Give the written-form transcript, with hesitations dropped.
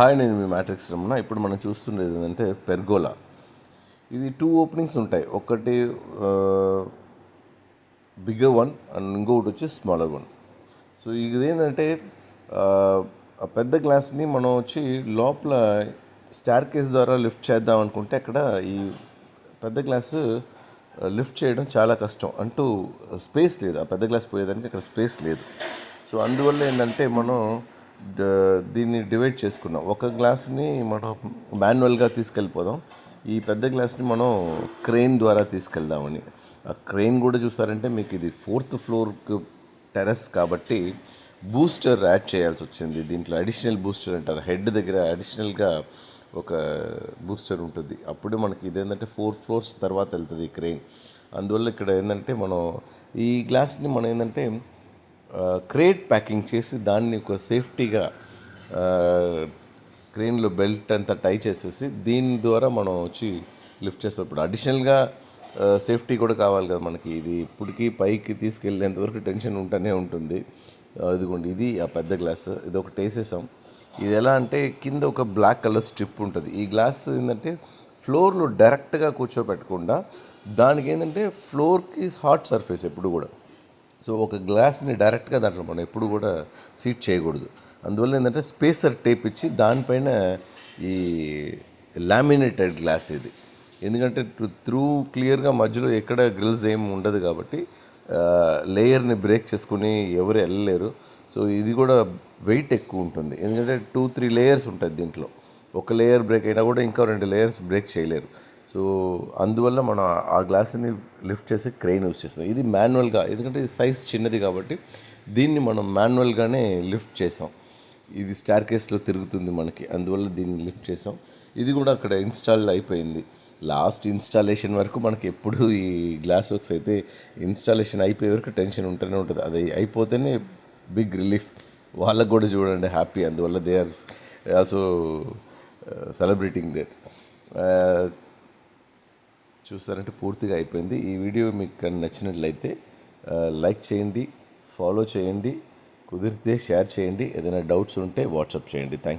Hi, నేను మీ matrix Ramana. ఇప్పుడు మనం చూస్తుండేది ఏంటంటే పెర్గోలా. ఇది 2 ఓపెనింగ్స్ ఉంటాయి. ఒకటి బిగ్గర్ వన్ అండ్ ఇంకొకటి వచ్చి స్మాలర్ వన్. సో ఇది ఏంటంటే ఆ పెద్ద గ్లాస్ని మనం వచ్చి లోపల స్టార్ కేస్ ద్వారా లిఫ్ట్ చేద్దాం అనుకుంటే అక్కడ ఈ పెద్ద గ్లాసు లిఫ్ట్ చేయడం చాలా కష్టం. అంటూ స్పేస్ లేదు. ఆ పెద్ద గ్లాస్ పోయేదానికి అక్కడ స్పేస్ లేదు. సో అందువల్ల ఏంటంటే మనం దీన్ని డివైడ్ చేసుకున్నాం. ఒక గ్లాస్ని మనం మాన్యువల్గా తీసుకెళ్ళిపోదాం, ఈ పెద్ద గ్లాస్ని మనం క్రెయిన్ ద్వారా తీసుకెళ్దామని. ఆ క్రెయిన్ కూడా చూసారంటే మీకు ఇది 4th ఫ్లోర్కి టెర్రస్ కాబట్టి బూస్టర్ యాడ్ చేయాల్సి వచ్చింది. దీంట్లో అడిషనల్ బూస్టర్ అంటారు. హెడ్ దగ్గర అడిషనల్గా ఒక బూస్టర్ ఉంటుంది. అప్పుడే మనకి ఇదేంటంటే 4 ఫ్లోర్స్ తర్వాత వెళ్తుంది ఈ క్రెయిన్. అందువల్ల ఇక్కడ ఏంటంటే మనం ఈ గ్లాస్ని మనం ఏంటంటే క్రేట్ ప్యాకింగ్ చేసి దాన్ని ఒక సేఫ్టీగా క్రెయిన్లో బెల్ట్ అంతా టై చేసేసి దీని ద్వారా మనం వచ్చి లిఫ్ట్ చేస్తాం. ఇప్పుడు అడిషనల్గా సేఫ్టీ కూడా కావాలి కదా మనకి. ఇది ఇప్పటికీ పైకి తీసుకెళ్ళేంత వరకు టెన్షన్ ఉంటూనే ఉంటుంది. ఇదిగోండి, ఇది ఆ పెద్ద గ్లాస్. ఇది ఒకటి వేసేసాం. ఇది ఎలా అంటే కింద ఒక బ్లాక్ కలర్ స్ట్రిప్ ఉంటుంది. ఈ గ్లాస్ ఏంటంటే ఫ్లోర్లో డైరెక్ట్గా కూర్చోపెట్టకుండా దానికి ఏంటంటే ఫ్లోర్కి హాట్ సర్ఫేస్ ఎప్పుడు కూడా. సో ఒక గ్లాస్ని డైరెక్ట్గా దాంట్లో మనం ఎప్పుడు కూడా సీట్ చేయకూడదు. అందువల్ల ఏంటంటే స్పేసర్ టేప్ ఇచ్చి దానిపైన ఈ లామినేటెడ్ గ్లాస్ ఇది. ఎందుకంటే త్రూ క్లియర్గా మధ్యలో ఎక్కడ గ్రిల్స్ ఏమి ఉండదు కాబట్టి లేయర్ని బ్రేక్ చేసుకుని ఎవరు వెళ్ళలేరు. సో ఇది కూడా వెయిట్ ఎక్కువ ఉంటుంది. ఎందుకంటే 2-3 లేయర్స్ ఉంటుంది దీంట్లో. ఒక లేయర్ బ్రేక్ అయినా కూడా ఇంకా 2 లేయర్స్ బ్రేక్ చేయలేరు. సో అందువల్ల మనం ఆ గ్లాస్ని లిఫ్ట్ చేసి క్రెయిన్ యూస్ చేస్తాం. ఇది మాన్యువల్గా, ఎందుకంటే ఇది సైజ్ చిన్నది కాబట్టి దీన్ని మనం మాన్యువల్గానే లిఫ్ట్ చేసాం. ఇది స్టార్ కేస్లో తిరుగుతుంది మనకి, అందువల్ల దీన్ని లిఫ్ట్ చేసాం. ఇది కూడా అక్కడ ఇన్స్టాల్ అయిపోయింది. లాస్ట్ ఇన్స్టాలేషన్ వరకు మనకి ఎప్పుడు ఈ గ్లాస్ వర్క్స్ అయితే ఇన్స్టాలేషన్ అయిపోయే వరకు టెన్షన్ ఉంటూనే ఉంటుంది. అది అయిపోతేనే బిగ్ రిలీఫ్. వాళ్ళకు కూడా చూడండి హ్యాపీ. అందువల్ల they are also celebrating that. చూసారంటే పూర్తిగా అయిపోయింది. ఈ వీడియో మీకు నచ్చినట్లయితే లైక్ చేయండి, ఫాలో చేయండి, కుదిరితే షేర్ చేయండి. ఏదైనా డౌట్స్ ఉంటే వాట్సాప్ చేయండి. Thank you.